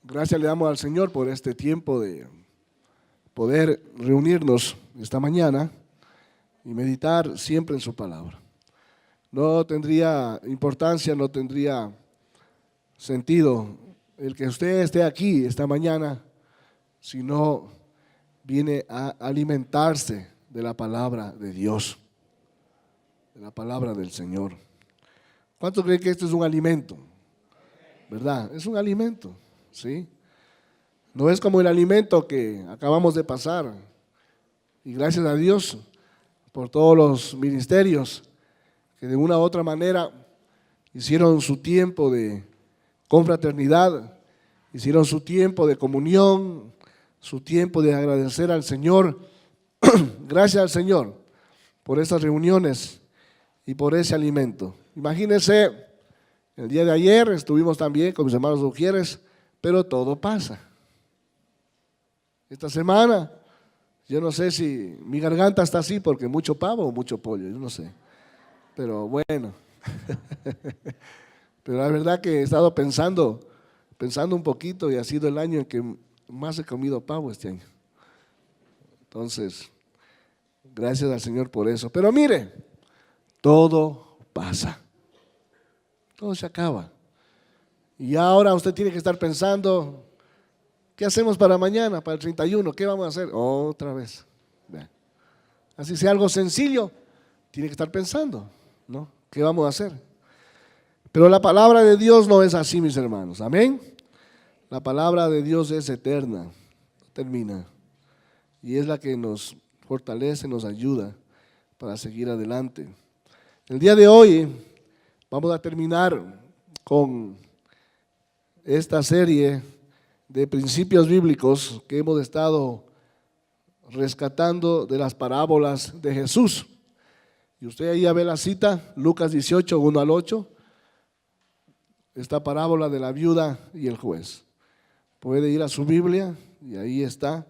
Gracias le damos al Señor por este tiempo de poder reunirnos esta mañana y meditar siempre en su palabra. No tendría importancia, no tendría sentido el que usted esté aquí esta mañana si no viene a alimentarse de la palabra de Dios, de la palabra del Señor. ¿Cuántos creen que esto es un alimento? ¿Verdad? Es un alimento, ¿sí? No es como el alimento que acabamos de pasar. Y gracias a Dios por todos los ministerios que de una u otra manera hicieron su tiempo de confraternidad, hicieron su tiempo de comunión, su tiempo de agradecer al Señor. Gracias al Señor por esas reuniones y por ese alimento. Imagínense, el día de ayer estuvimos también con mis hermanos Ujieres, pero todo pasa. Esta semana, yo no sé si mi garganta está así porque mucho pavo o mucho pollo, yo no sé. Pero bueno, pero la verdad que he estado pensando un poquito y ha sido el año en que más he comido pavo este año. Entonces, gracias al Señor por eso. Pero mire, todo pasa, todo se acaba. Y ahora usted tiene que estar pensando, ¿qué hacemos para mañana, para el 31? ¿Qué vamos a hacer? Otra vez. Así sea algo sencillo, tiene que estar pensando, ¿no? ¿Qué vamos a hacer? Pero la palabra de Dios no es así, mis hermanos. Amén. La palabra de Dios es eterna, no termina. Y es la que nos fortalece, nos ayuda para seguir adelante. El día de hoy vamos a terminar con esta serie de principios bíblicos que hemos estado rescatando de las parábolas de Jesús. Y usted ahí ya ve la cita, Lucas 18, 1 al 8, esta parábola de la viuda y el juez. Puede ir a su Biblia y ahí está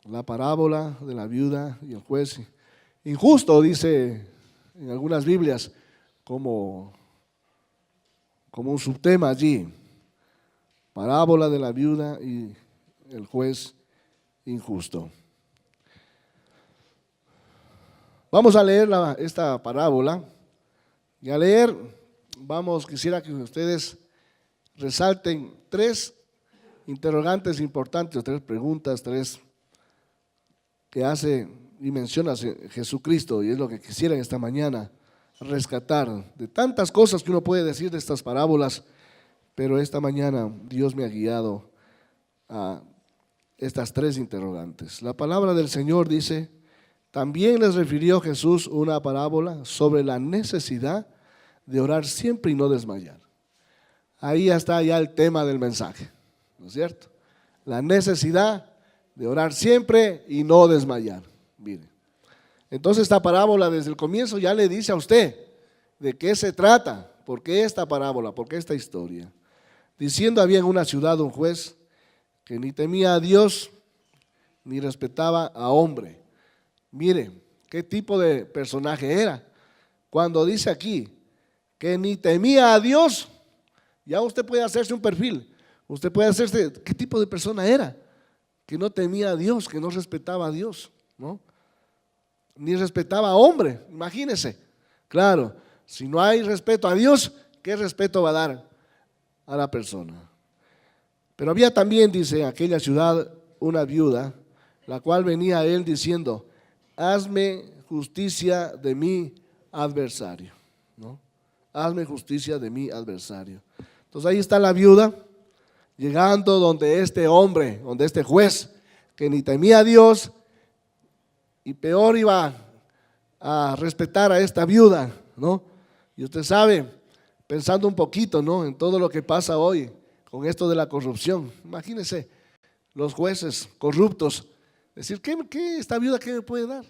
la parábola de la viuda y el juez. Injusto, dice en algunas Biblias, como un subtema allí. Parábola de la viuda y el juez injusto. Vamos a leer esta parábola y al leer, quisiera que ustedes resalten tres interrogantes importantes, tres preguntas, tres que hace y menciona Jesucristo, y es lo que quisiera esta mañana rescatar de tantas cosas que uno puede decir de estas parábolas, pero esta mañana Dios me ha guiado a estas tres interrogantes. La palabra del Señor dice: también les refirió Jesús una parábola sobre la necesidad de orar siempre y no desmayar. Ahí está ya el tema del mensaje, ¿no es cierto? La necesidad de orar siempre y no desmayar. Mire, entonces esta parábola desde el comienzo ya le dice a usted de qué se trata, por qué esta parábola, por qué esta historia. Diciendo: había en una ciudad un juez que ni temía a Dios ni respetaba a hombre. Mire, qué tipo de personaje era. Cuando dice aquí que ni temía a Dios, ya usted puede hacerse un perfil. Usted puede hacerse qué tipo de persona era. Que no temía a Dios, que no respetaba a Dios, ¿no? Ni respetaba a hombre, imagínese. Claro, si no hay respeto a Dios, ¿qué respeto va a dar a la persona? Pero había también, dice, en aquella ciudad una viuda, la cual venía a él diciendo: hazme justicia de mi adversario, ¿no? Hazme justicia de mi adversario. Entonces ahí está la viuda, llegando donde este hombre, donde este juez, que ni temía a Dios, y peor iba a respetar a esta viuda, ¿no? Y usted sabe, pensando un poquito, ¿no?, en todo lo que pasa hoy con esto de la corrupción. Imagínense los jueces corruptos, decir: ¿qué esta viuda qué me puede dar?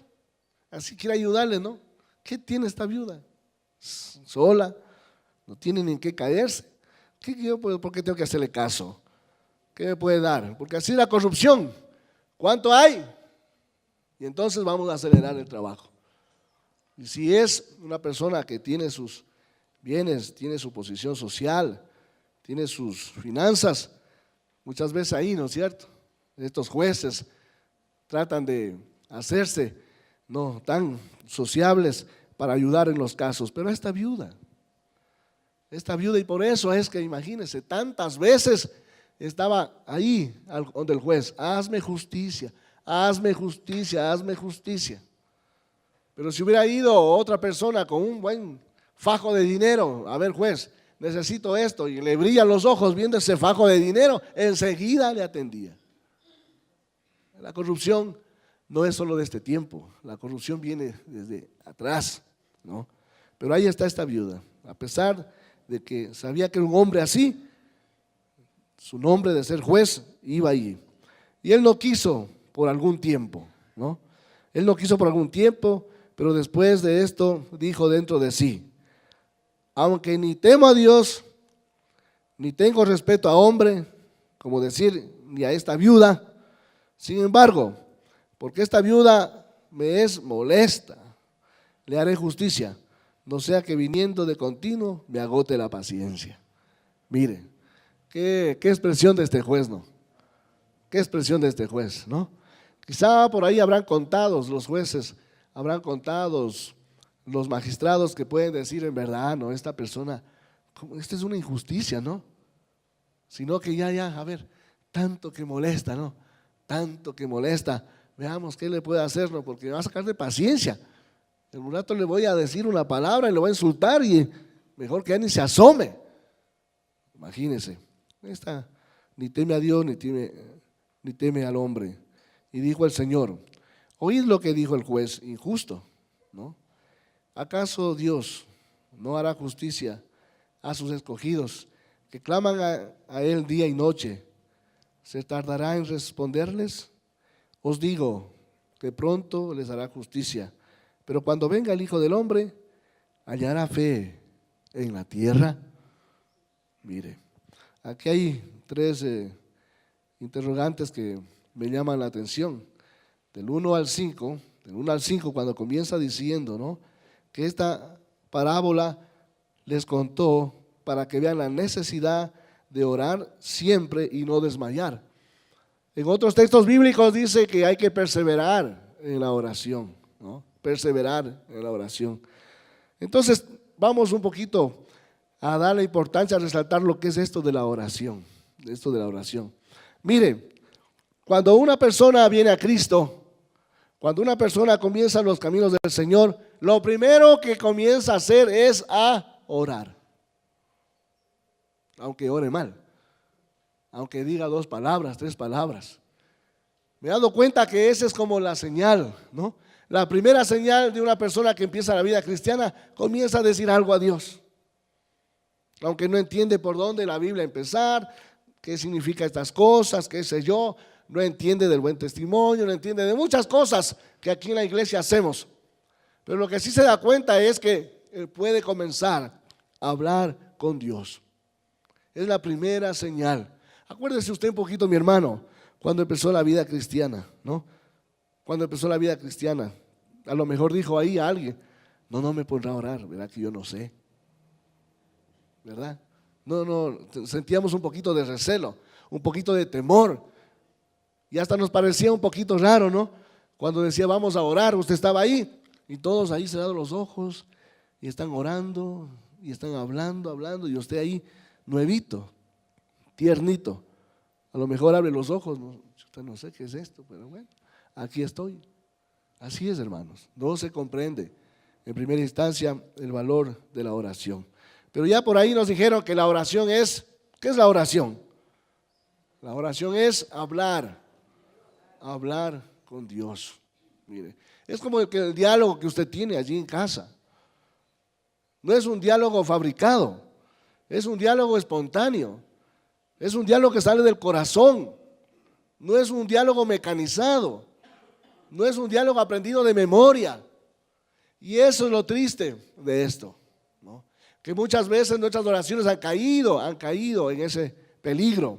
Así quiere ayudarle, ¿no? ¿Qué tiene esta viuda? Sola, no tiene ni en qué caerse. ¿Por qué tengo que hacerle caso? ¿Qué me puede dar? Porque así es la corrupción. ¿Cuánto hay? Y entonces vamos a acelerar el trabajo. Y si es una persona que tiene sus bienes, tiene su posición social, tiene sus finanzas, Muchas veces ahí, ¿no es cierto? Estos jueces tratan de hacerse no tan sociables para ayudar en los casos, pero esta viuda, y por eso es que imagínense, tantas veces estaba ahí donde el juez, hazme justicia, hazme justicia, hazme justicia. Pero si hubiera ido otra persona con un buen fajo de dinero, a ver juez, necesito esto, y le brillan los ojos viendo ese fajo de dinero, enseguida le atendía. La corrupción no es solo de este tiempo, la corrupción viene desde atrás, ¿no? Pero ahí está esta viuda, a pesar de que sabía que era un hombre así, su nombre de ser juez iba allí. Y él no quiso por algún tiempo, ¿no? Él no quiso por algún tiempo, pero después de esto dijo dentro de sí, aunque ni temo a Dios, ni tengo respeto a hombre, como decir, ni a esta viuda, sin embargo, porque esta viuda me es molesta, le haré justicia, no sea que viniendo de continuo me agote la paciencia. Mire, qué expresión de este juez, ¿no? Qué expresión de este juez, ¿no? Quizá por ahí habrán contados los jueces, habrán contados los magistrados que pueden decir en verdad, no, esta persona, esta es una injusticia, ¿no? Sino que ya, a ver, tanto que molesta, ¿no? Tanto que molesta, veamos qué le puede hacer, ¿no? Porque me va a sacar de paciencia. En un rato le voy a decir una palabra y le voy a insultar y mejor que ya ni se asome. Imagínense, esta ni teme a Dios ni teme al hombre. Y dijo el Señor, oíd lo que dijo el juez injusto, ¿no? ¿Acaso Dios no hará justicia a sus escogidos que claman a Él día y noche? ¿Se tardará en responderles? Os digo que pronto les hará justicia. Pero cuando venga el Hijo del Hombre, ¿hallará fe en la tierra? Mire, aquí hay tres interrogantes que me llaman la atención. Del 1 al 5, cuando comienza diciendo, ¿no?, que esta parábola les contó para que vean la necesidad de orar siempre y no desmayar. En otros textos bíblicos dice que hay que perseverar en la oración, ¿no? Perseverar en la oración. Entonces, vamos un poquito a darle importancia, a resaltar lo que es esto de la oración. Mire, cuando una persona viene a Cristo, cuando una persona comienza los caminos del Señor, lo primero que comienza a hacer es a orar. Aunque ore mal, aunque diga 2 palabras, 3 palabras. Me he dado cuenta que esa es como la señal, ¿no? La primera señal de una persona que empieza la vida cristiana, comienza a decir algo a Dios. Aunque no entiende por dónde la Biblia empezar, qué significa estas cosas, qué sé yo, no entiende del buen testimonio, no entiende de muchas cosas que aquí en la iglesia hacemos. Pero lo que sí se da cuenta es que él puede comenzar a hablar con Dios. Es la primera señal. Acuérdese usted un poquito, mi hermano, cuando empezó la vida cristiana, ¿no? Cuando empezó la vida cristiana, a lo mejor dijo ahí a alguien, no me pondrá a orar, ¿verdad? Que yo no sé, ¿verdad? No, sentíamos un poquito de recelo, un poquito de temor, y hasta nos parecía un poquito raro, ¿no? Cuando decía vamos a orar, usted estaba ahí, y todos ahí cerrados los ojos, y están orando, y están hablando, y usted ahí nuevito, tiernito, a lo mejor abre los ojos, no sé qué es esto, pero bueno, aquí estoy. Así es, hermanos, no se comprende en primera instancia el valor de la oración. Pero ya por ahí nos dijeron que la oración es, ¿qué es la oración? La oración es hablar con Dios. Mire, es como el diálogo que usted tiene allí en casa. No es un diálogo fabricado, es un diálogo espontáneo, es un diálogo que sale del corazón, no es un diálogo mecanizado, no es un diálogo aprendido de memoria. Y eso es lo triste de esto, ¿no? Que muchas veces nuestras oraciones han caído en ese peligro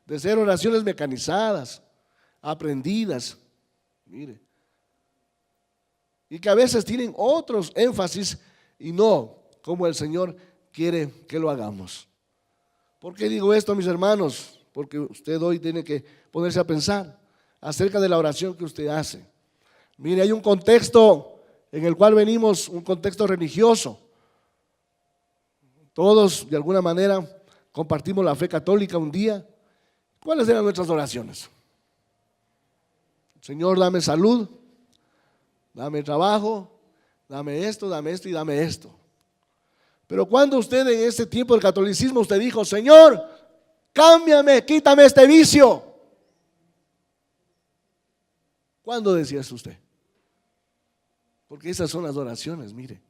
de ser oraciones mecanizadas, aprendidas, mire, y que a veces tienen otros énfasis y no como el Señor quiere que lo hagamos. ¿Por qué digo esto, mis hermanos? porque usted hoy tiene que ponerse a pensar acerca de la oración que usted hace. Mire, hay un contexto en el cual venimos, un contexto religioso. Todos, de alguna manera, compartimos la fe católica un día. ¿Cuáles eran nuestras oraciones? Señor, dame salud, dame trabajo, dame esto y dame esto. Pero cuando usted en ese tiempo del catolicismo, usted dijo, Señor, cámbiame, quítame este vicio. ¿Cuándo decía eso usted? Porque esas son las oraciones, mire,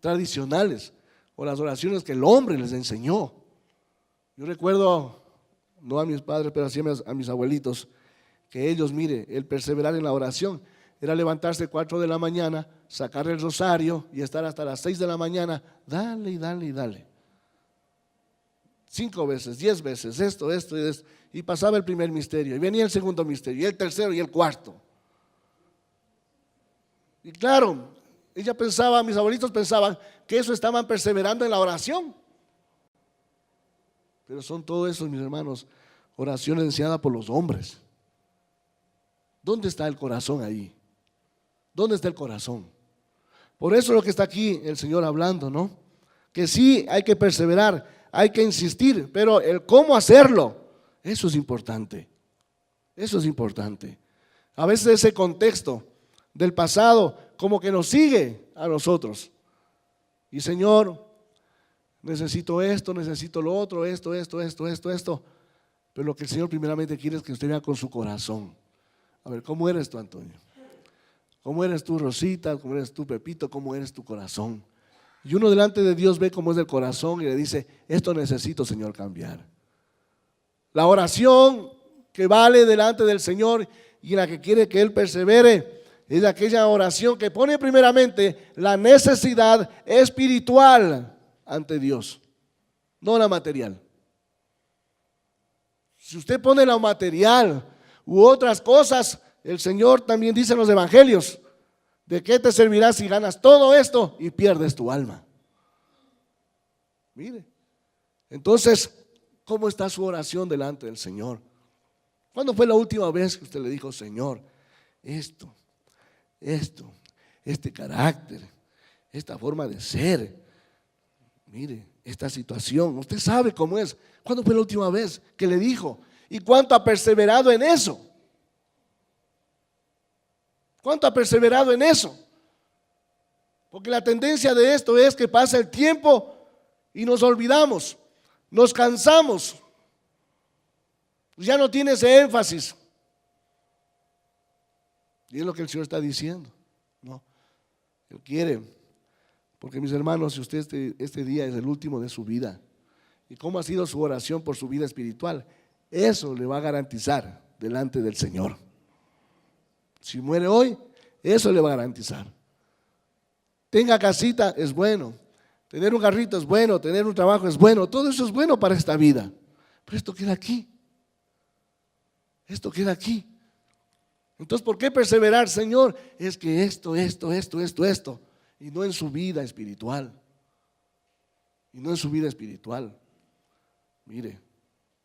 tradicionales, o las oraciones que el hombre les enseñó. Yo recuerdo, no a mis padres, pero sí a mis abuelitos, que ellos, mire, el perseverar en la oración era levantarse 4 de la mañana, sacar el rosario y estar hasta las 6 de la mañana, dale y dale y dale. 5 veces, 10 veces, esto, y pasaba el primer misterio, y venía el segundo misterio, y el tercero y el cuarto. Y claro, mis abuelitos pensaban que eso estaban perseverando en la oración. Pero son todo eso, mis hermanos, oraciones enseñadas por los hombres. ¿Dónde está el corazón ahí? ¿Dónde está el corazón? Por eso es lo que está aquí el Señor hablando, ¿no? Que sí hay que perseverar, hay que insistir, pero el cómo hacerlo, eso es importante. Eso es importante. A veces ese contexto del pasado como que nos sigue a nosotros. Y Señor, necesito esto, necesito lo otro, esto. Pero lo que el Señor primeramente quiere es que usted vea con su corazón. A ver, ¿cómo eres tú, Antonio? ¿Cómo eres tú, Rosita? ¿Cómo eres tú, Pepito? ¿Cómo eres tu corazón? Y uno delante de Dios ve cómo es el corazón y le dice, esto necesito, Señor, cambiar. La oración que vale delante del Señor y en la que quiere que Él persevere es aquella oración que pone primeramente la necesidad espiritual ante Dios, no la material. Si usted pone lo material u otras cosas, el Señor también dice en los evangelios, ¿de qué te servirá si ganas todo esto y pierdes tu alma? Mire, entonces, ¿cómo está su oración delante del Señor? ¿Cuándo fue la última vez que usted le dijo, Señor, este carácter, esta forma de ser, mire, esta situación, usted sabe cómo es? ¿Cuándo fue la última vez que le dijo? ¿Y cuánto ha perseverado en eso? ¿Cuánto ha perseverado en eso? Porque la tendencia de esto es que pasa el tiempo y nos olvidamos, nos cansamos, ya no tiene ese énfasis. Y es lo que el Señor está diciendo, ¿no? Él quiere, porque mis hermanos, si usted este día es el último de su vida, y cómo ha sido su oración por su vida espiritual, eso le va a garantizar delante del Señor. Si muere hoy, eso le va a garantizar. Tenga casita, es bueno. Tener un carrito es bueno, tener un trabajo es bueno. Todo eso es bueno para esta vida. Pero esto queda aquí. Esto queda aquí. Entonces, ¿por qué perseverar, Señor? Es que esto. Y no en su vida espiritual. Mire,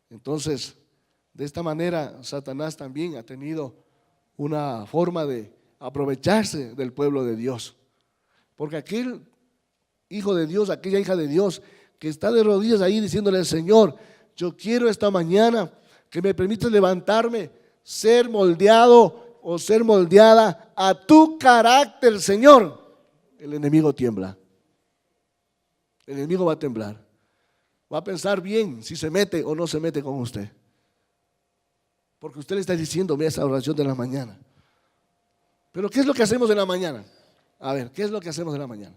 entonces, de esta manera, Satanás también ha tenido una forma de aprovecharse del pueblo de Dios. Porque aquel hijo de Dios, aquella hija de Dios que está de rodillas ahí diciéndole al Señor, yo quiero esta mañana que me permitas levantarme, ser moldeado o ser moldeada a tu carácter, Señor. El enemigo tiembla. El enemigo va a temblar. Va a pensar bien si se mete o no se mete con usted. Porque usted le está diciendo, mira esa oración de la mañana. Pero ¿qué es lo que hacemos en la mañana? A ver, ¿qué es lo que hacemos en la mañana?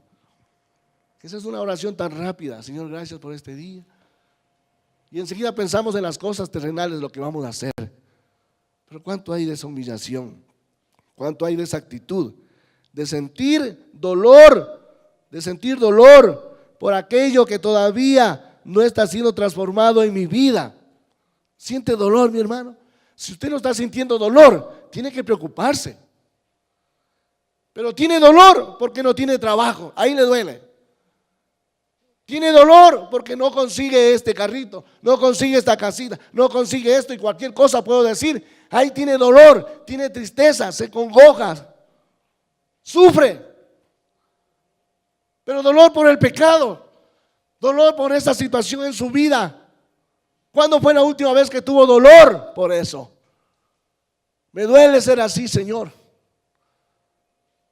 Que esa es una oración tan rápida. Señor, gracias por este día. Y enseguida pensamos en las cosas terrenales, lo que vamos a hacer. Pero ¿cuánto hay de esa humillación? ¿Cuánto hay de esa actitud? De sentir dolor por aquello que todavía no está siendo transformado en mi vida. ¿Siente dolor, mi hermano? Si usted no está sintiendo dolor, tiene que preocuparse. Pero tiene dolor porque no tiene trabajo, ahí le duele. Tiene dolor porque no consigue este carrito, no consigue esta casita, no consigue esto y cualquier cosa puedo decir. Ahí tiene dolor, tiene tristeza, se congoja, sufre. Pero dolor por el pecado, dolor por esa situación en su vida. ¿Cuándo fue la última vez que tuvo dolor por eso? Me duele ser así, Señor.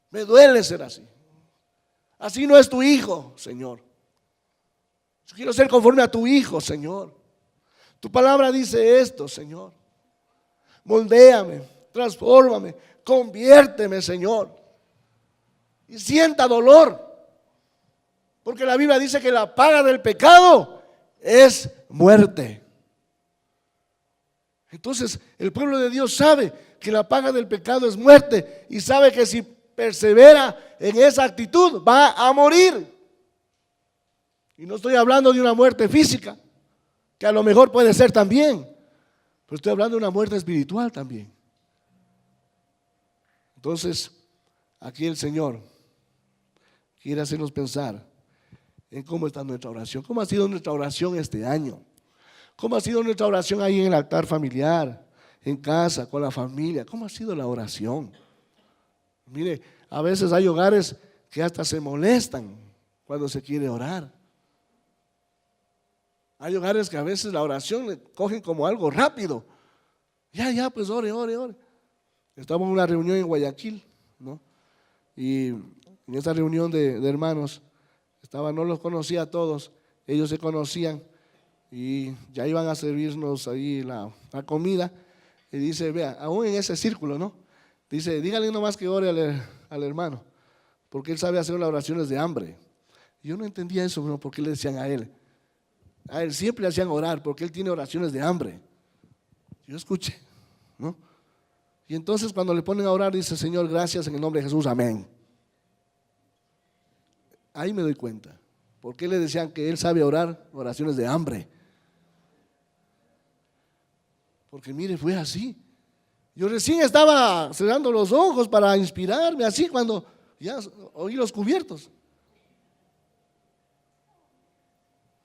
Me duele ser así. Así no es tu hijo, Señor. Yo quiero ser conforme a tu hijo, Señor. Tu palabra dice esto, Señor. Moldéame, transfórmame, conviérteme, Señor. Y sienta dolor. Porque la Biblia dice que la paga del pecado es muerte. Entonces, el pueblo de Dios sabe que la paga del pecado es muerte y sabe que si persevera en esa actitud va a morir. Y no estoy hablando de una muerte física, que a lo mejor puede ser también, pero estoy hablando de una muerte espiritual también. Entonces, aquí el Señor quiere hacernos pensar en cómo está nuestra oración, cómo ha sido nuestra oración este año, cómo ha sido nuestra oración ahí en el altar familiar, en casa, con la familia, cómo ha sido la oración. Mire, a veces hay hogares que hasta se molestan cuando se quiere orar. Hay hogares que a veces la oración le cogen como algo rápido. Ya, pues ore. Estamos en una reunión en Guayaquil, ¿no? Y en esa reunión de hermanos, no los conocía a todos, ellos se conocían y ya iban a servirnos ahí la comida. Y dice, vea, aún en ese círculo, ¿no? Dice, dígale nomás que ore al hermano, porque él sabe hacer las oraciones de hambre. Yo no entendía eso, ¿no? ¿Por qué le decían a él? A él siempre le hacían orar, porque él tiene oraciones de hambre. Yo escuché, ¿no? Y entonces cuando le ponen a orar, dice, Señor, gracias en el nombre de Jesús, amén. Ahí me doy cuenta. ¿Por qué le decían que él sabe orar oraciones de hambre? Porque mire, fue así. Yo recién estaba cerrando los ojos para inspirarme, así cuando ya oí los cubiertos.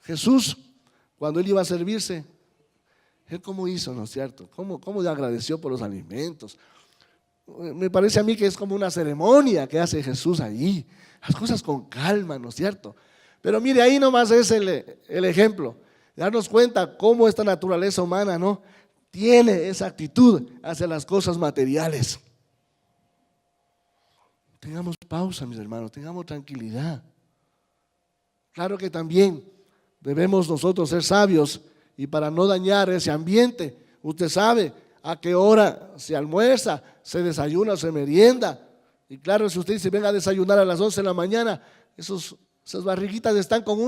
Jesús, cuando él iba a servirse, él cómo hizo, ¿no es cierto? ¿Cómo le agradeció por los alimentos? Me parece a mí que es como una ceremonia que hace Jesús allí. Las cosas con calma, ¿no es cierto? Pero mire, ahí nomás es el ejemplo. Darnos cuenta cómo esta naturaleza humana, ¿no?, tiene esa actitud hacia las cosas materiales. Tengamos pausa, mis hermanos, tengamos tranquilidad. Claro que también debemos nosotros ser sabios y para no dañar ese ambiente, usted sabe a qué hora se almuerza, se desayuna, se merienda. Y claro, si usted dice venga a desayunar a las 11 de la mañana, esas barriguitas están con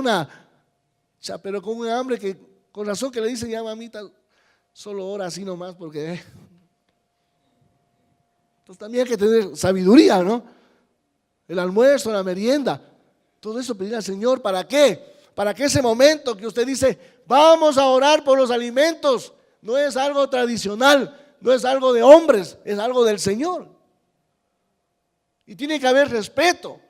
pero con un hambre que con razón que le dicen ya mamita, solo ora así nomás porque Entonces también hay que tener sabiduría, ¿no? El almuerzo, la merienda, todo eso pedir al Señor, ¿para qué? Para que ese momento que usted dice, vamos a orar por los alimentos, no es algo tradicional, no es algo de hombres, es algo del Señor. Y tiene que haber respeto.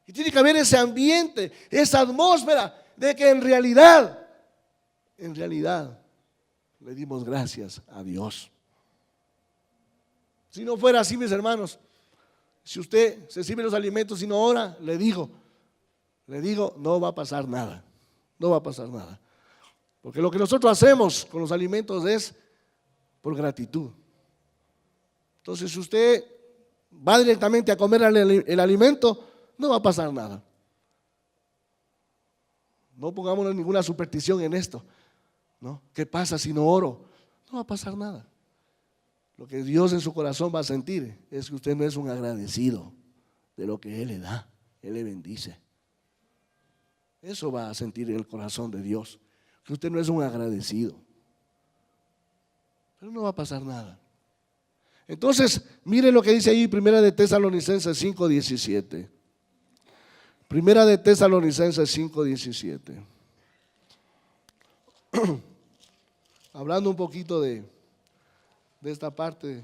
Y tiene que haber ese ambiente, esa atmósfera de que en realidad le dimos gracias a Dios. Si no fuera así, mis hermanos, si usted se sirve los alimentos y no ora, le digo, no va a pasar nada. No va a pasar nada. Porque lo que nosotros hacemos con los alimentos es por gratitud. Entonces, si usted va directamente a comer el alimento, no va a pasar nada. No pongamos ninguna superstición en esto, ¿no? ¿Qué pasa si no oro? No va a pasar nada. Lo que Dios en su corazón va a sentir es que usted no es un agradecido de lo que Él le da, Él le bendice. Eso va a sentir en el corazón de Dios, que usted no es un agradecido. Pero no va a pasar nada. Entonces, mire lo que dice ahí, Primera de Tesalonicenses 5:17. Primera de Tesalonicenses 5:17. Hablando un poquito de esta parte.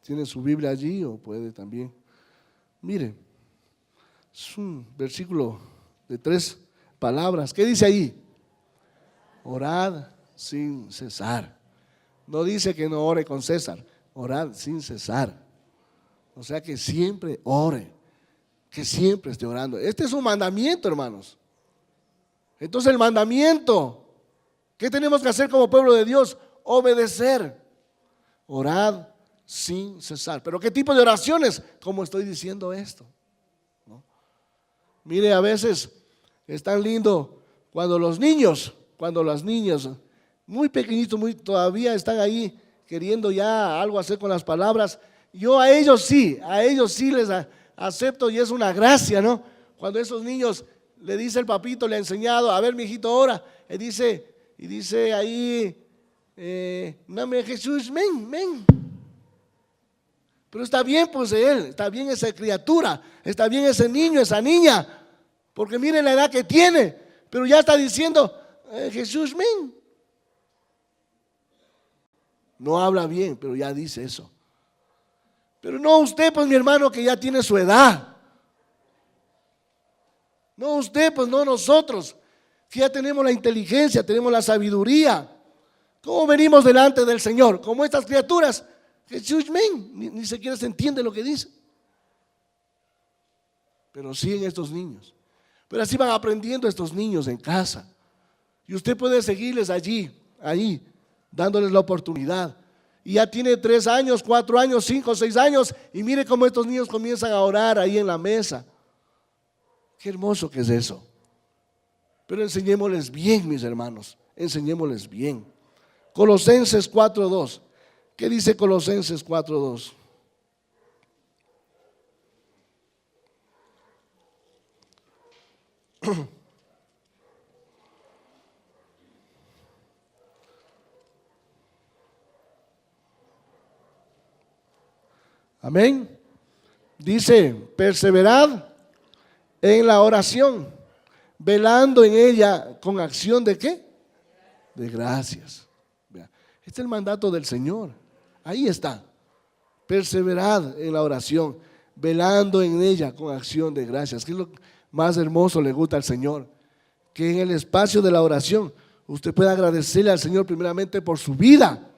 tiene su Biblia allí o puede también. Mire, es un versículo de 3 palabras. ¿Qué dice ahí? Orad sin cesar. No dice que no ore con César, orad sin cesar. O sea que siempre ore, que siempre esté orando. Este es un mandamiento, hermanos. Entonces el mandamiento, ¿qué tenemos que hacer como pueblo de Dios? Obedecer. Orad sin cesar. ¿Pero qué tipo de oraciones? Como estoy diciendo esto, ¿no? Mire, a veces es tan lindo cuando las niñas, muy pequeñitos, todavía están ahí queriendo ya algo hacer con las palabras. Yo a ellos sí les acepto y es una gracia, ¿no? Cuando esos niños le dice el papito, le ha enseñado, a ver, mijito, ora, y dice ahí, nombre de Jesús, men. Pero está bien pues él, está bien esa criatura, está bien ese niño, esa niña, porque miren la edad que tiene, pero ya está diciendo, Jesús, men. No habla bien, pero ya dice eso. Pero no usted, pues mi hermano, que ya tiene su edad. No usted, pues no nosotros, que ya tenemos la inteligencia, tenemos la sabiduría. ¿Cómo venimos delante del Señor? Como estas criaturas. Jesús, men, ni siquiera se entiende lo que dice. Pero siguen estos niños. Pero así van aprendiendo estos niños en casa. Y usted puede seguirles ahí, dándoles la oportunidad. Y ya tiene 3 años, 4 años, 5, 6 años. Y mire cómo estos niños comienzan a orar ahí en la mesa. Qué hermoso que es eso. Pero enseñémosles bien, mis hermanos. Enseñémosles bien. Colosenses 4:2. ¿Qué dice Colosenses 4:2? Amén. Dice, perseverad en la oración, velando en ella con acción de ¿qué? De gracias. Este es el mandato del Señor. Ahí está. Perseverad en la oración, velando en ella con acción de gracias. ¿Qué es lo más hermoso le gusta al Señor? Que en el espacio de la oración usted pueda agradecerle al Señor primeramente por su vida,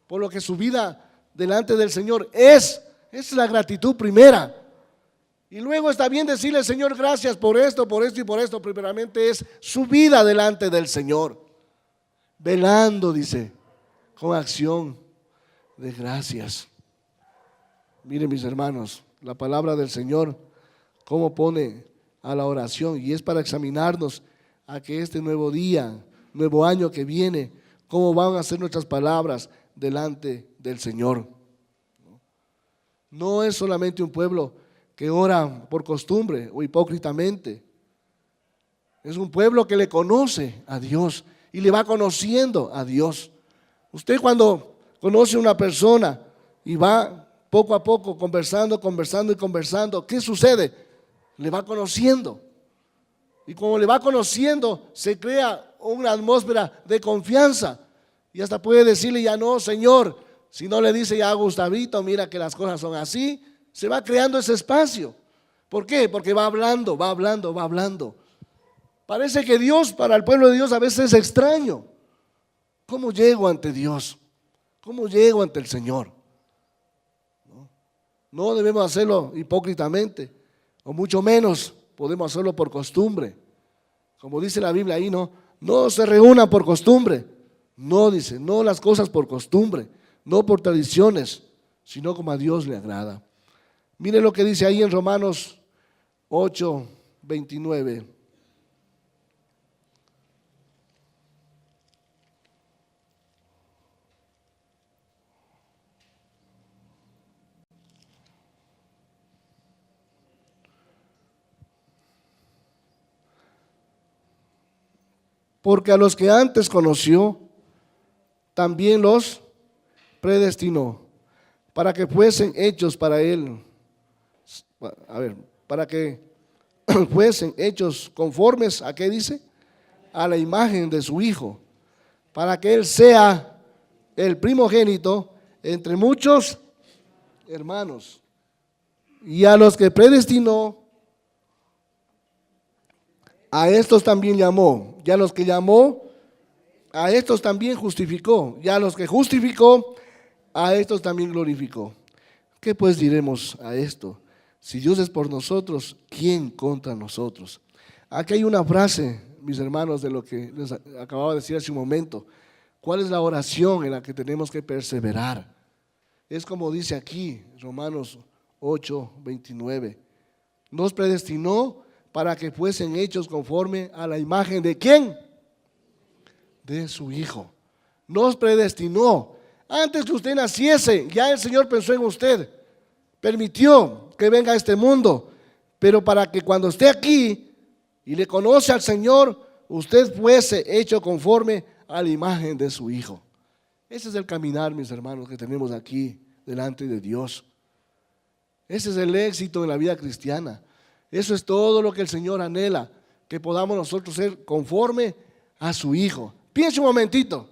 por lo que su vida delante del Señor es la gratitud primera. Y luego está bien decirle, Señor, gracias por esto y por esto. Primeramente es su vida delante del Señor. Velando, dice, con acción de gracias. Miren, mis hermanos, la palabra del Señor, cómo pone a la oración. Y es para examinarnos a que este nuevo día, nuevo año que viene, cómo van a ser nuestras palabras delante del Señor. No es solamente un pueblo que ora por costumbre o hipócritamente. Es un pueblo que le conoce a Dios y le va conociendo a Dios. Usted cuando conoce a una persona y va poco a poco conversando, ¿qué sucede? Le va conociendo. Y como le va conociendo, se crea una atmósfera de confianza. Y hasta puede decirle ya no, Señor. Si no le dice ya Gustavito, mira que las cosas son así, se va creando ese espacio. ¿Por qué? Porque va hablando. Parece que Dios, para el pueblo de Dios, a veces es extraño. ¿Cómo llego ante Dios? ¿Cómo llego ante el Señor? No debemos hacerlo hipócritamente, o mucho menos podemos hacerlo por costumbre. Como dice la Biblia ahí, no se reúnan por costumbre. No, dice, no las cosas por costumbre, no por tradiciones, sino como a Dios le agrada. Mire lo que dice ahí en Romanos 8:29. Porque a los que antes conoció, también los predestinó, para que fuesen hechos para él. Para que fuesen hechos conformes a ¿qué dice? A la imagen de su Hijo, para que él sea el primogénito entre muchos hermanos, y a los que predestinó, a estos también llamó, y a los que llamó, a estos también justificó, y a los que justificó, a estos también glorificó. ¿Qué pues diremos a esto? Si Dios es por nosotros, ¿quién contra nosotros? Aquí hay una frase, mis hermanos, de lo que les acababa de decir hace un momento. ¿Cuál es la oración en la que tenemos que perseverar? Es como dice aquí, Romanos 8:29. Nos predestinó para que fuesen hechos conforme a la imagen ¿de quién? De su Hijo. Nos predestinó. Antes que usted naciese, ya el Señor pensó en usted. Permitió que venga a este mundo. Pero para que cuando esté aquí y le conoce al Señor, usted fuese hecho conforme a la imagen de su Hijo. Ese es el caminar, mis hermanos, que tenemos aquí delante de Dios. Ese es el éxito en la vida cristiana. Eso es todo lo que el Señor anhela, que podamos nosotros ser conforme a su Hijo. Piense un momentito,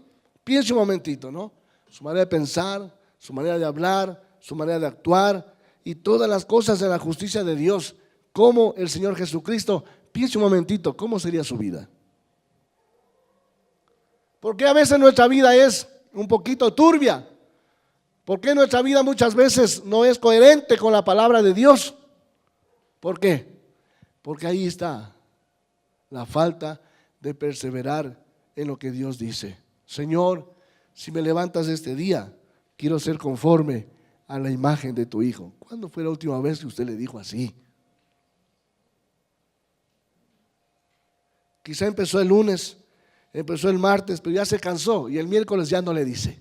¿no? Su manera de pensar, su manera de hablar, su manera de actuar y todas las cosas de la justicia de Dios, como el Señor Jesucristo. Piense un momentito, ¿cómo sería su vida? Porque a veces nuestra vida es un poquito turbia. ¿Por qué nuestra vida muchas veces no es coherente con la palabra de Dios? ¿Por qué? Porque ahí está la falta de perseverar en lo que Dios dice. Señor, si me levantas este día, quiero ser conforme a la imagen de tu Hijo. ¿Cuándo fue la última vez que usted le dijo así? Quizá empezó el lunes, empezó el martes, pero ya se cansó y el miércoles ya no le dice.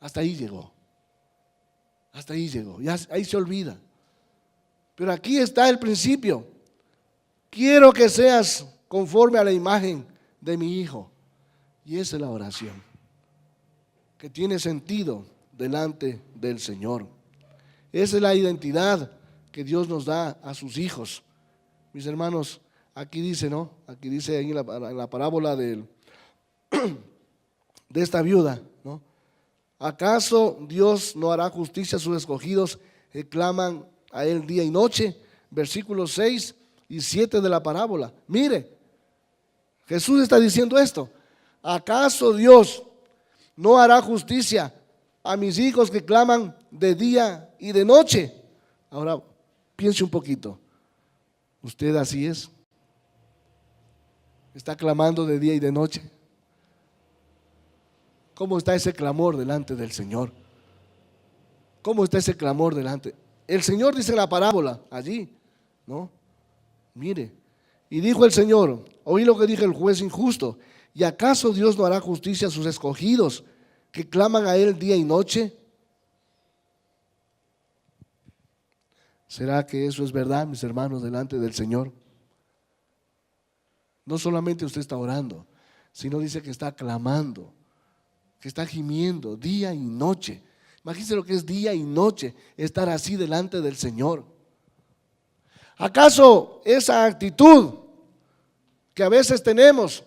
Hasta ahí llegó. Ya ahí se olvida. Pero aquí está el principio. Quiero que seas conforme a la imagen de mi Hijo. Y esa es la oración, que tiene sentido delante del Señor. Esa es la identidad que Dios nos da a sus hijos. Mis hermanos, aquí dice, ¿no? Aquí dice ahí en la parábola de esta viuda, ¿no? ¿Acaso Dios no hará justicia a sus escogidos que claman a Él día y noche? Versículos 6 y 7 de la parábola. Mire, Jesús está diciendo esto. ¿Acaso Dios no hará justicia a mis hijos que claman de día y de noche? Ahora, piense un poquito. ¿Usted así es? ¿Está clamando de día y de noche? ¿Cómo está ese clamor delante del Señor? ¿Cómo está ese clamor delante? El Señor dice en la parábola, allí, ¿no? Mire, y dijo el Señor, oí lo que dijo el juez injusto, ¿y acaso Dios no hará justicia a sus escogidos que claman a Él día y noche? ¿Será que eso es verdad, mis hermanos, delante del Señor? No solamente usted está orando, sino dice que está clamando, que está gimiendo día y noche. Imagínense lo que es día y noche, estar así delante del Señor. ¿Acaso esa actitud que a veces tenemos,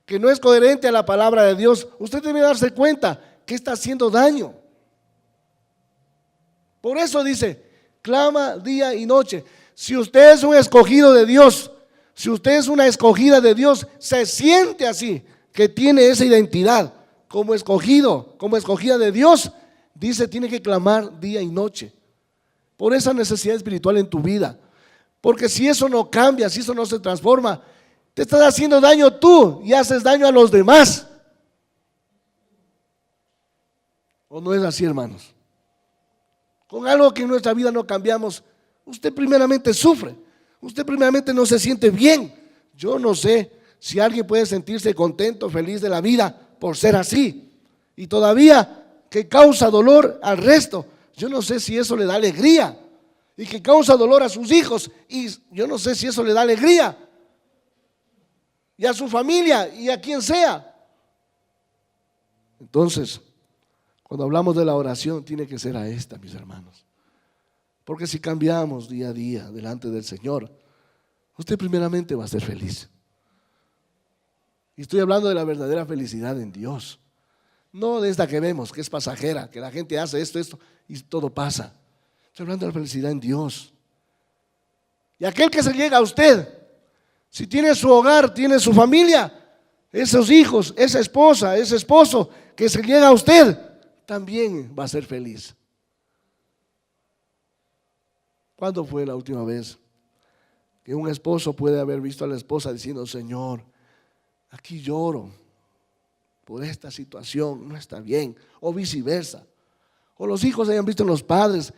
que no es coherente a la palabra de Dios, usted debe darse cuenta que está haciendo daño? Por eso dice, clama día y noche. Si usted es un escogido de Dios, si usted es una escogida de Dios, se siente así, que tiene esa identidad como escogido, como escogida de Dios, dice, tiene que clamar día y noche por esa necesidad espiritual en tu vida. Porque si eso no cambia, si eso no se transforma, te estás haciendo daño tú y haces daño a los demás. ¿O no es así, hermanos? Con algo que en nuestra vida no cambiamos, usted primeramente sufre, usted primeramente no se siente bien. Yo no sé si alguien puede sentirse contento, feliz de la vida por ser así, y todavía que causa dolor al resto. Yo no sé si eso le da alegría, y que causa dolor a sus hijos, y yo no sé si eso le da alegría, y a su familia, y a quien sea. Entonces, cuando hablamos de la oración, tiene que ser a esta, mis hermanos. Porque si cambiamos día a día delante del Señor, usted primeramente va a ser feliz. Y estoy hablando de la verdadera felicidad en Dios. No de esta que vemos, que es pasajera, que la gente hace esto y todo pasa. Estoy hablando de la felicidad en Dios. Y aquel que se llega a usted, si tiene su hogar, tiene su familia, esos hijos, esa esposa, ese esposo que se llega a usted, también va a ser feliz. ¿Cuándo fue la última vez que un esposo puede haber visto a la esposa diciendo: Señor, aquí lloro por esta situación, no está bien? O viceversa. O los hijos hayan visto a los padres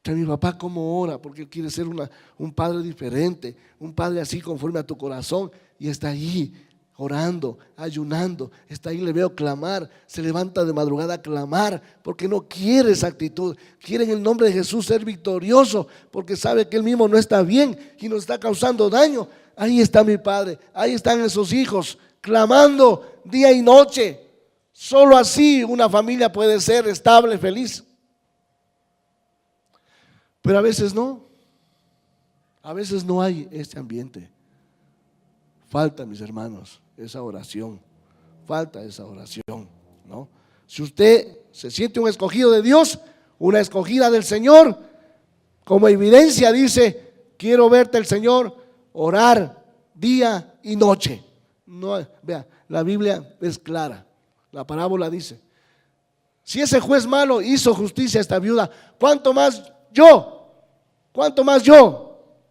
que mi papá cómo ora porque él quiere ser un padre diferente, un padre así conforme a tu corazón, y está allí orando, ayunando, está ahí, le veo clamar, se levanta de madrugada a clamar porque no quiere esa actitud, quiere en el nombre de Jesús ser victorioso porque sabe que él mismo no está bien y nos está causando daño. Ahí está mi padre, ahí están esos hijos clamando día y noche. Solo así una familia puede ser estable, feliz. Pero a veces no hay este ambiente. Falta, mis hermanos, esa oración, falta esa oración, ¿no? Si usted se siente un escogido de Dios, una escogida del Señor, como evidencia dice: quiero verte, el Señor, orar día y noche. No, vea, la Biblia es clara, la parábola dice: si ese juez malo hizo justicia a esta viuda, ¿cuánto más yo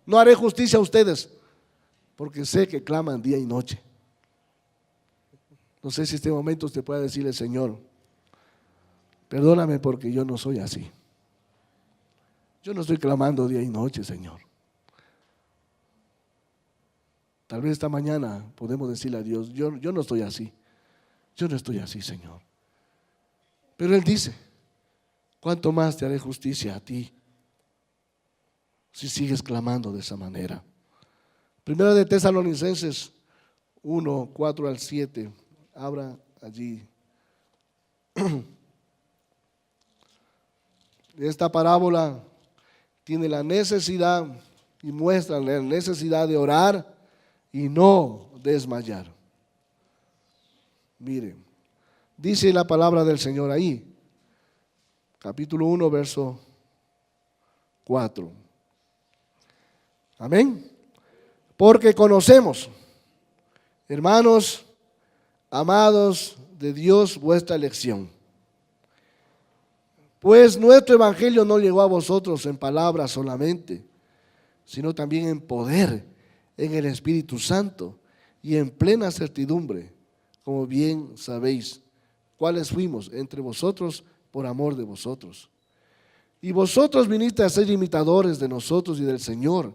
no haré justicia a ustedes? Porque sé que claman día y noche. No sé si en este momento usted puede decirle: Señor, perdóname porque yo no soy así. Yo no estoy clamando día y noche, Señor. Tal vez esta mañana podemos decirle a Dios: yo no estoy así. Yo no estoy así, Señor. Pero Él dice: ¿cuánto más te haré justicia a ti si sigues clamando de esa manera? Primera de Tesalonicenses 1, 4 al 7. Abra allí. Esta parábola tiene la necesidad y muestra la necesidad de orar y no desmayar. Mire, dice la palabra del Señor ahí, capítulo 1, verso 4. Amén. Porque conocemos, hermanos amados de Dios, vuestra elección. Pues nuestro evangelio no llegó a vosotros en palabras solamente, sino también en poder, en el Espíritu Santo y en plena certidumbre, como bien sabéis, cuáles fuimos entre vosotros por amor de vosotros. Y vosotros viniste a ser imitadores de nosotros y del Señor,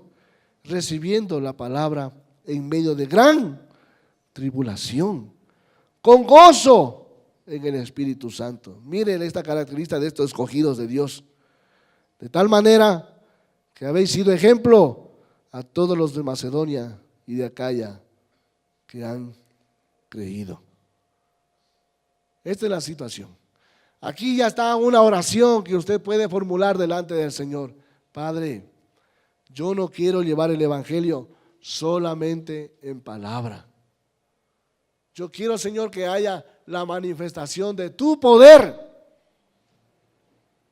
recibiendo la palabra en medio de gran tribulación, con gozo en el Espíritu Santo. Miren esta característica de estos escogidos de Dios. De tal manera que habéis sido ejemplo a todos los de Macedonia y de Acaya que han creído. Esta es la situación. Aquí ya está una oración que usted puede formular delante del Señor. Padre, yo no quiero llevar el evangelio solamente en palabra. Yo quiero, Señor, que haya la manifestación de tu poder.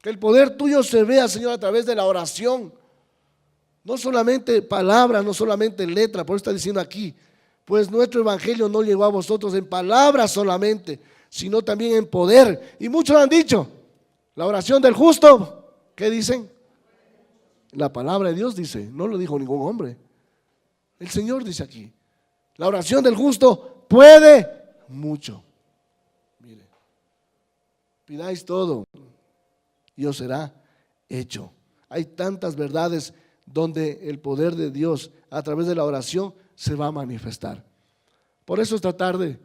Que el poder tuyo se vea, Señor, a través de la oración. No solamente palabras, no solamente letras. Por eso está diciendo aquí: pues nuestro evangelio no llegó a vosotros en palabras solamente, sino también en poder. Y muchos han dicho: la oración del justo, ¿qué dicen? La palabra de Dios dice, no lo dijo ningún hombre. El Señor dice aquí: la oración del justo puede mucho. Mire, pidáis todo y os será hecho. Hay tantas verdades donde el poder de Dios a través de la oración se va a manifestar. Por eso esta tarde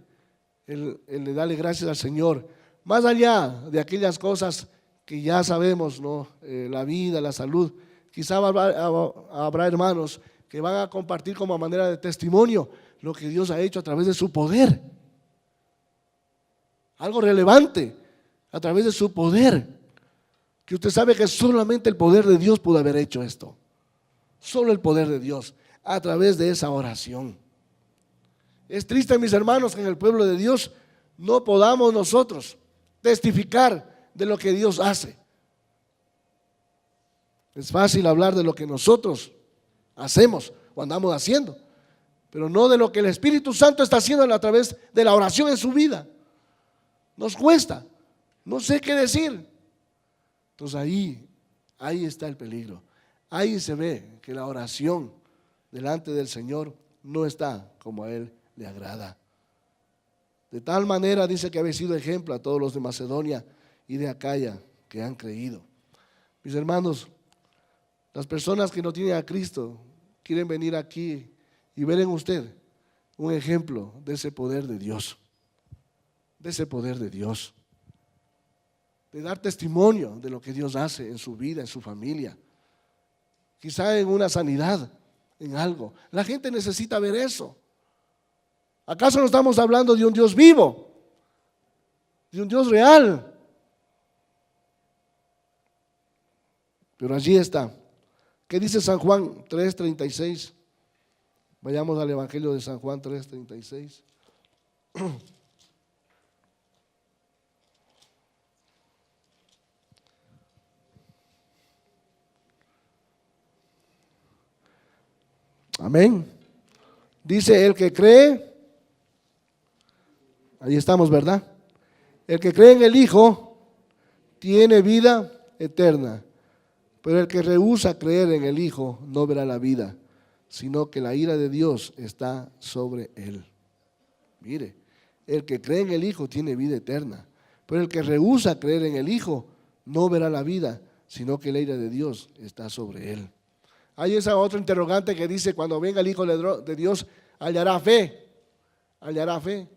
el de darle gracias al Señor, más allá de aquellas cosas que ya sabemos, ¿no? La vida, la salud. Quizá habrá hermanos que van a compartir como manera de testimonio lo que Dios ha hecho a través de su poder. Algo relevante a través de su poder. Que usted sabe que solamente el poder de Dios pudo haber hecho esto. Solo el poder de Dios a través de esa oración. Es triste, mis hermanos, que en el pueblo de Dios no podamos nosotros testificar de lo que Dios hace. Es fácil hablar de lo que nosotros hacemos o andamos haciendo, pero no de lo que el Espíritu Santo está haciendo a través de la oración en su vida. Nos cuesta, no sé qué decir. Entonces ahí está el peligro. Ahí se ve que la oración delante del Señor no está como a Él le agrada. De tal manera dice que había sido ejemplo a todos los de Macedonia y de Acaya que han creído. Mis hermanos, las personas que no tienen a Cristo quieren venir aquí y ver en usted un ejemplo de ese poder de Dios, de ese poder de Dios, de dar testimonio de lo que Dios hace en su vida, en su familia, quizá en una sanidad, en algo. La gente necesita ver eso. ¿Acaso no estamos hablando de un Dios vivo, de un Dios real? Pero allí está. ¿Qué dice San Juan 3:36? Vayamos al Evangelio de San Juan 3:36. Amén. Dice: el que cree, ahí estamos, ¿verdad? El que cree en el Hijo tiene vida eterna, pero el que rehúsa creer en el Hijo no verá la vida, sino que la ira de Dios está sobre él. Mire, el que cree en el Hijo tiene vida eterna, pero el que rehúsa creer en el Hijo no verá la vida, sino que la ira de Dios está sobre él. Hay esa otra interrogante que dice: cuando venga el Hijo de Dios, hallará fe, hallará fe.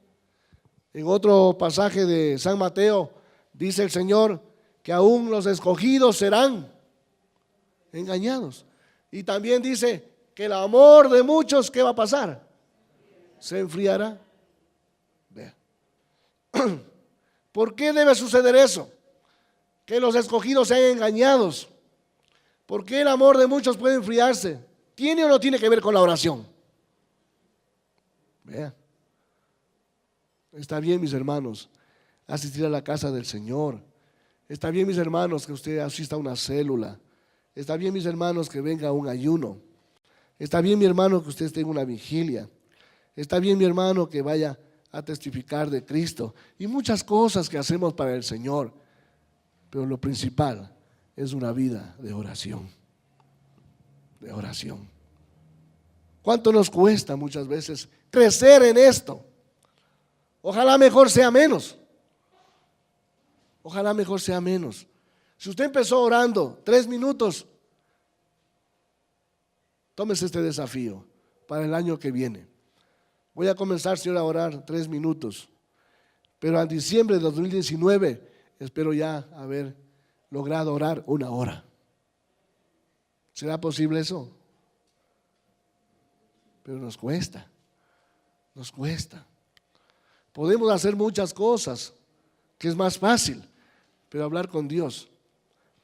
En otro pasaje de San Mateo dice el Señor que aún los escogidos serán engañados. Y también dice que el amor de muchos, ¿qué va a pasar? Se enfriará. Vea. ¿Por qué debe suceder eso? Que los escogidos sean engañados. ¿Por qué el amor de muchos puede enfriarse? ¿Tiene o no tiene que ver con la oración? Vea. Está bien, mis hermanos, asistir a la casa del Señor. Está bien, mis hermanos, que usted asista a una célula. Está bien, mis hermanos, que venga a un ayuno. Está bien, mi hermano, que usted esté en una vigilia. Está bien, mi hermano, que vaya a testificar de Cristo. Y muchas cosas que hacemos para el Señor. Pero lo principal es una vida de oración. De oración. ¿Cuánto nos cuesta muchas veces crecer en esto? Ojalá mejor sea menos. Ojalá mejor sea menos. Si usted empezó orando 3 minutos, tómese este desafío para el año que viene. Voy a comenzar, Señor, a orar 3 minutos. Pero en diciembre de 2019 espero ya haber logrado orar 1 hora. ¿Será posible eso? Pero nos cuesta. Nos cuesta. Podemos hacer muchas cosas, que es más fácil, pero hablar con Dios,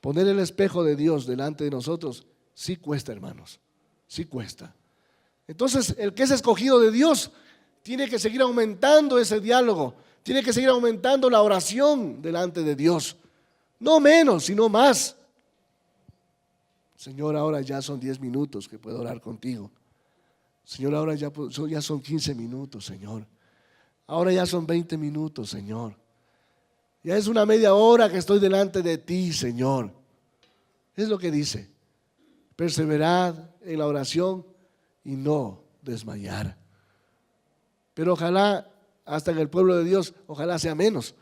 poner el espejo de Dios delante de nosotros, sí cuesta, hermanos, sí cuesta. Entonces, el que es escogido de Dios tiene que seguir aumentando ese diálogo, tiene que seguir aumentando la oración delante de Dios, no menos, sino más. Señor, ahora ya son 10 minutos que puedo orar contigo. Señor, ahora ya son 15 minutos, Señor. Ahora ya son 20 minutos, Señor. Ya es una media hora que estoy delante de ti, Señor. Es lo que dice. Perseverad en la oración y no desmayar. Pero ojalá, hasta en el pueblo de Dios, ojalá sea menos.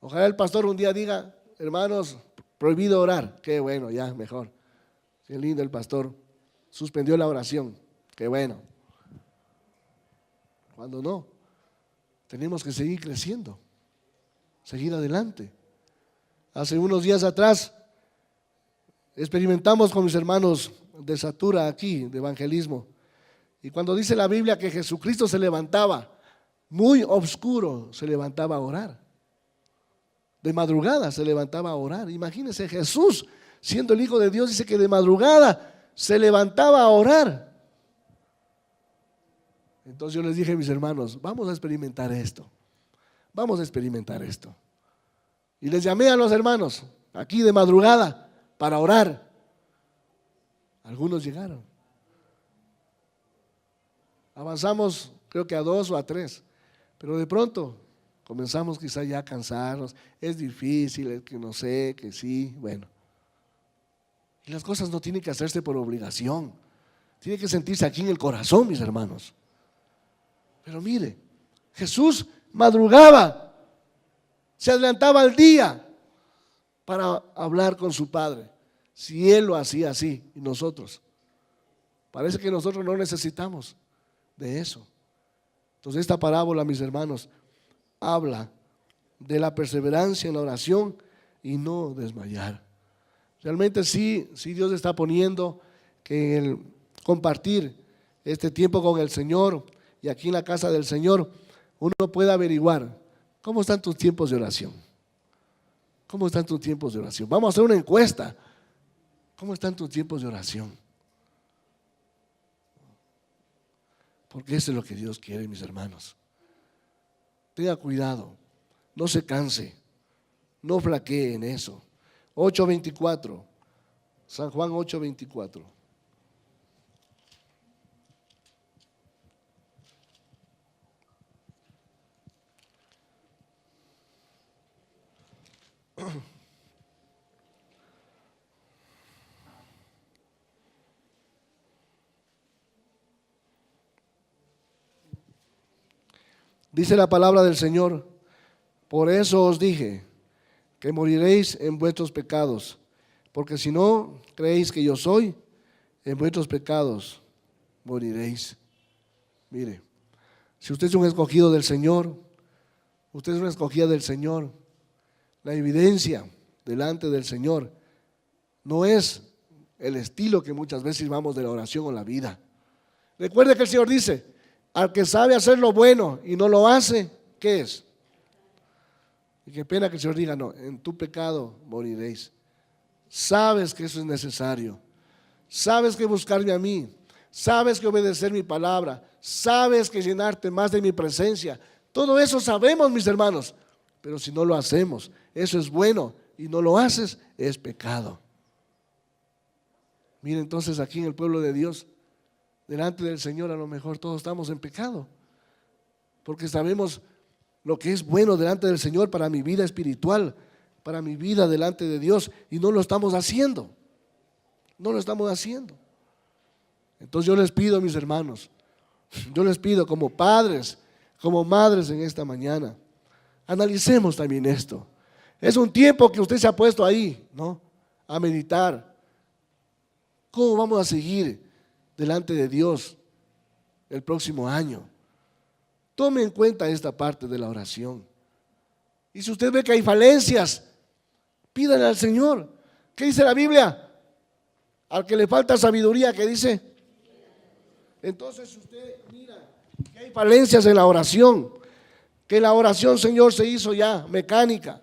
Ojalá el pastor un día diga: hermanos, prohibido orar. Qué bueno, ya mejor. Qué lindo el pastor. Suspendió la oración. Qué bueno. Cuando no, tenemos que seguir creciendo, seguir adelante. Hace unos días atrás experimentamos con mis hermanos de Satura aquí, de evangelismo. Y cuando dice la Biblia que Jesucristo se levantaba, muy oscuro, se levantaba a orar. De madrugada se levantaba a orar. Imagínense, Jesús, siendo el Hijo de Dios, dice que de madrugada se levantaba a orar. Entonces yo les dije a mis hermanos: vamos a experimentar esto. Vamos a experimentar esto. Y les llamé a los hermanos, aquí de madrugada, para orar. Algunos llegaron. Avanzamos, creo que a 2 o a 3, pero de pronto comenzamos quizá ya a cansarnos. Es difícil, es que no sé, que sí, bueno. Y las cosas no tienen que hacerse por obligación. Tiene que sentirse aquí en el corazón, mis hermanos. Pero mire, Jesús madrugaba, se adelantaba al día para hablar con su Padre. Si Él lo hacía así, y nosotros, parece que nosotros no necesitamos de eso. Entonces esta parábola, mis hermanos, habla de la perseverancia en la oración y no desmayar. Realmente sí Dios está poniendo que en el compartir este tiempo con el Señor y aquí en la casa del Señor, uno puede averiguar cómo están tus tiempos de oración. ¿Cómo están tus tiempos de oración? Vamos a hacer una encuesta. ¿Cómo están tus tiempos de oración? Porque eso es lo que Dios quiere, mis hermanos. Tenga cuidado, no se canse, no flaquee en eso. 8:24, San Juan 8:24. Dice la palabra del Señor: por eso os dije que moriréis en vuestros pecados, porque si no creéis que yo soy, en vuestros pecados moriréis. Mire, si usted es un escogido del Señor, usted es una escogida del Señor, la evidencia delante del Señor no es el estilo que muchas veces vamos de la oración o la vida. Recuerde que el Señor dice: al que sabe hacer lo bueno y no lo hace, ¿qué es? Y qué pena que el Señor diga: no, en tu pecado moriréis. Sabes que eso es necesario. Sabes que buscarme a mí. Sabes que obedecer mi palabra. Sabes que llenarte más de mi presencia. Todo eso sabemos, mis hermanos. Pero si no lo hacemos, eso es bueno, y no lo haces, es pecado. Mire, entonces aquí en el pueblo de Dios, delante del Señor, a lo mejor todos estamos en pecado, porque sabemos lo que es bueno delante del Señor para mi vida espiritual, para mi vida delante de Dios, y no lo estamos haciendo. No lo estamos haciendo. Entonces yo les pido, mis hermanos, yo les pido como padres, como madres en esta mañana, analicemos también esto. Es un tiempo que usted se ha puesto ahí, ¿no?, a meditar. ¿Cómo vamos a seguir delante de Dios el próximo año? Tome en cuenta esta parte de la oración. Y si usted ve que hay falencias, pídale al Señor. ¿Qué dice la Biblia? Al que le falta sabiduría, ¿qué dice? Entonces, si usted mira que hay falencias en la oración, que la oración, Señor, se hizo ya mecánica,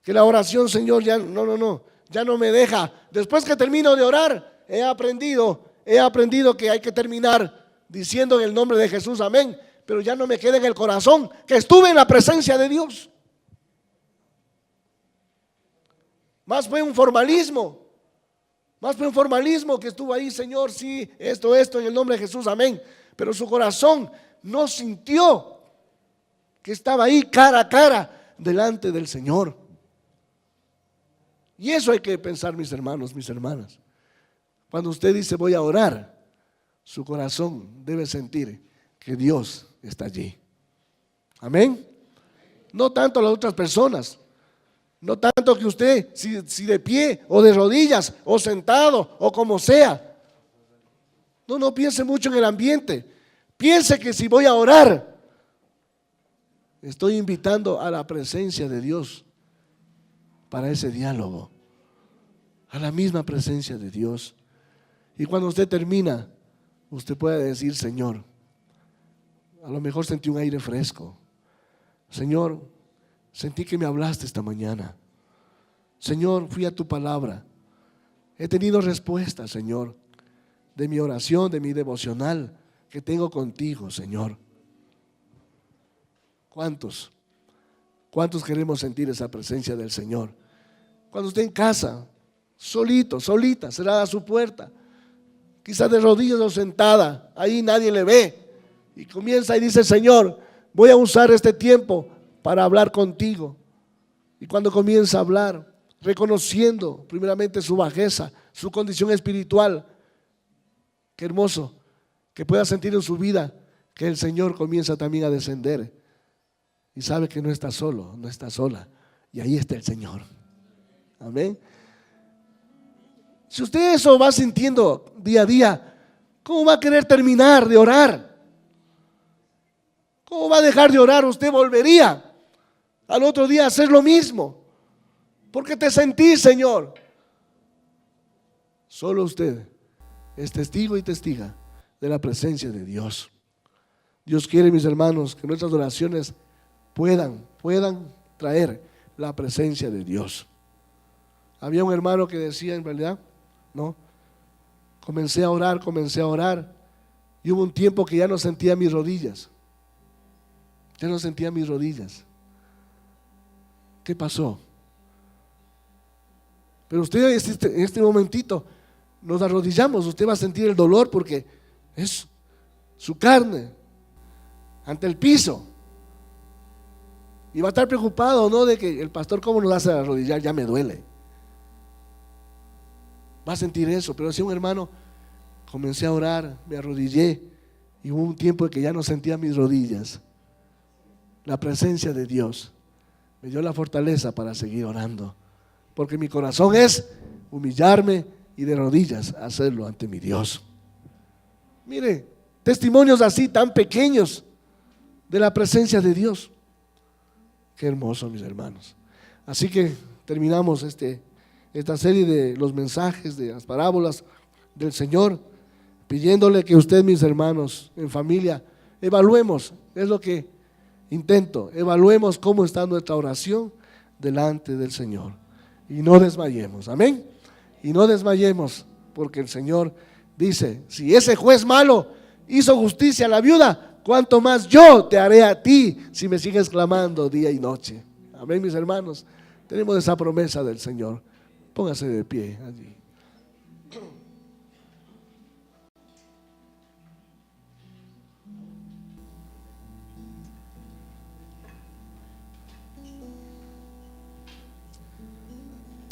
que la oración, Señor, ya no me deja. Después que termino de orar, he aprendido que hay que terminar diciendo en el nombre de Jesús, amén, pero ya no me queda en el corazón que estuve en la presencia de Dios. Más fue un formalismo que estuvo ahí, Señor, sí, esto, en el nombre de Jesús, amén, pero su corazón no sintió que estaba ahí cara a cara delante del Señor. Y eso hay que pensar, mis hermanos, mis hermanas. Cuando usted dice voy a orar, su corazón debe sentir que Dios está allí. Amén. No tanto las otras personas, no tanto que usted, si de pie o de rodillas o sentado o como sea. No piense mucho en el ambiente. Piense que si voy a orar, estoy invitando a la presencia de Dios para ese diálogo, a la misma presencia de Dios. Y cuando usted termina, usted puede decir: Señor, a lo mejor sentí un aire fresco. Señor, sentí que me hablaste esta mañana. Señor, fui a tu palabra. He tenido respuesta, Señor, de mi oración, de mi devocional que tengo contigo, Señor. ¿Cuántos ¿Cuántos queremos sentir esa presencia del Señor? Cuando esté en casa, solito, solita, cerrada su puerta, quizás de rodillas o sentada, ahí nadie le ve, y comienza y dice: Señor, voy a usar este tiempo para hablar contigo. Y cuando comienza a hablar, reconociendo primeramente su bajeza, su condición espiritual, qué hermoso que pueda sentir en su vida que el Señor comienza también a descender y sabe que no está solo, no está sola, y ahí está el Señor. Amén. Si usted eso va sintiendo día a día, ¿cómo va a querer terminar de orar? ¿Cómo va a dejar de orar? Usted volvería al otro día a hacer lo mismo, porque te sentí, Señor. Solo usted es testigo y testiga de la presencia de Dios. Dios quiere, mis hermanos, que nuestras oraciones puedan traer la presencia de Dios. Había un hermano que decía, en realidad, no, comencé a orar, y hubo un tiempo que ya no sentía mis rodillas. Ya no sentía mis rodillas. ¿Qué pasó? Pero usted en este momentito nos arrodillamos, usted va a sentir el dolor porque es su carne ante el piso. Y va a estar preocupado, ¿no? De que el pastor, ¿cómo nos hace arrodillar? Ya me duele. Va a sentir eso. Pero si un hermano, comencé a orar, me arrodillé, y hubo un tiempo en que ya no sentía mis rodillas. La presencia de Dios me dio la fortaleza para seguir orando, porque mi corazón es humillarme y de rodillas hacerlo ante mi Dios. Mire, testimonios así tan pequeños de la presencia de Dios. Qué hermoso, mis hermanos. Así que terminamos esta serie de los mensajes, de las parábolas del Señor, pidiéndole que usted, mis hermanos, en familia, evaluemos, es lo que intento, evaluemos cómo está nuestra oración delante del Señor. Y no desmayemos, amén. Y no desmayemos, porque el Señor dice: si ese juez malo hizo justicia a la viuda, cuánto más yo te haré a ti si me sigues clamando día y noche. Amén, mis hermanos. Tenemos esa promesa del Señor. Póngase de pie allí.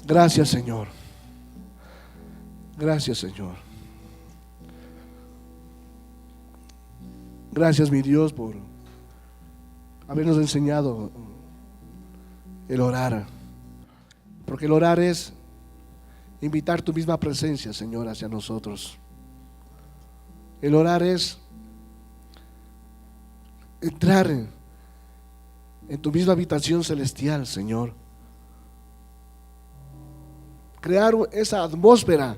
Gracias, Señor. Gracias, Señor. Gracias, mi Dios, por habernos enseñado el orar. Porque el orar es invitar tu misma presencia, Señor, hacia nosotros. El orar es entrar en tu misma habitación celestial, Señor. Crear esa atmósfera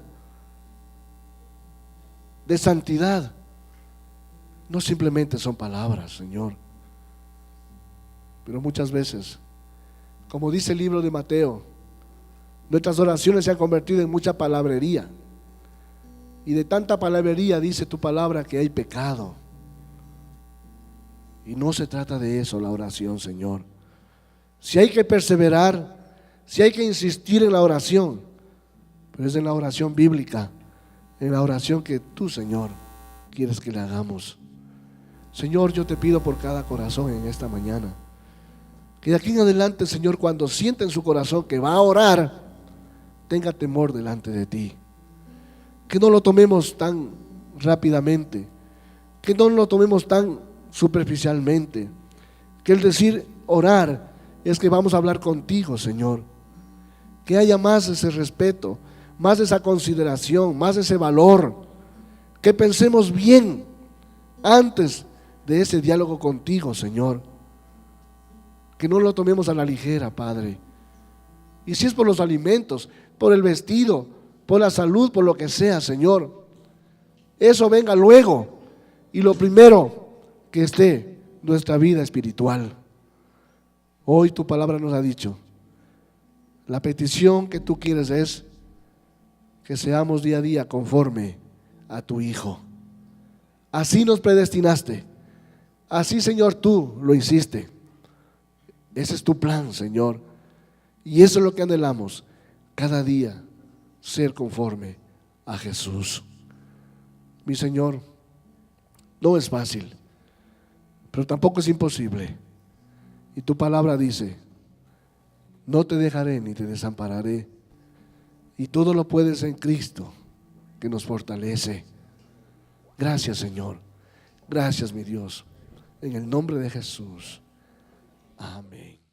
de santidad. No simplemente son palabras, Señor, pero muchas veces, como dice el libro de Mateo, nuestras oraciones se han convertido en mucha palabrería, y de tanta palabrería dice tu palabra que hay pecado, y no se trata de eso la oración, Señor. Si hay que perseverar, si hay que insistir en la oración, pero es en la oración bíblica, en la oración que tú, Señor, quieres que le hagamos. Señor, yo te pido por cada corazón en esta mañana, que de aquí en adelante, Señor, cuando sienta en su corazón que va a orar, tenga temor delante de ti. Que no lo tomemos tan rápidamente, que no lo tomemos tan superficialmente, que el decir orar es que vamos a hablar contigo, Señor. Que haya más ese respeto, más esa consideración, más ese valor, que pensemos bien antes de ese diálogo contigo, Señor. Que no lo tomemos a la ligera, Padre. Y si es por los alimentos, por el vestido, por la salud, por lo que sea, Señor, eso venga luego. Y lo primero, que esté nuestra vida espiritual. Hoy tu palabra nos ha dicho, la petición que tú quieres es que seamos día a día conforme a tu Hijo. Así nos predestinaste. Así, Señor, tú lo hiciste. Ese es tu plan, Señor. Y eso es lo que anhelamos, cada día ser conforme a Jesús. Mi Señor, no es fácil, pero tampoco es imposible. Y tu palabra dice, no te dejaré ni te desampararé. Y todo lo puedes en Cristo, que nos fortalece. Gracias, Señor. Gracias, mi Dios. En el nombre de Jesús. Amén.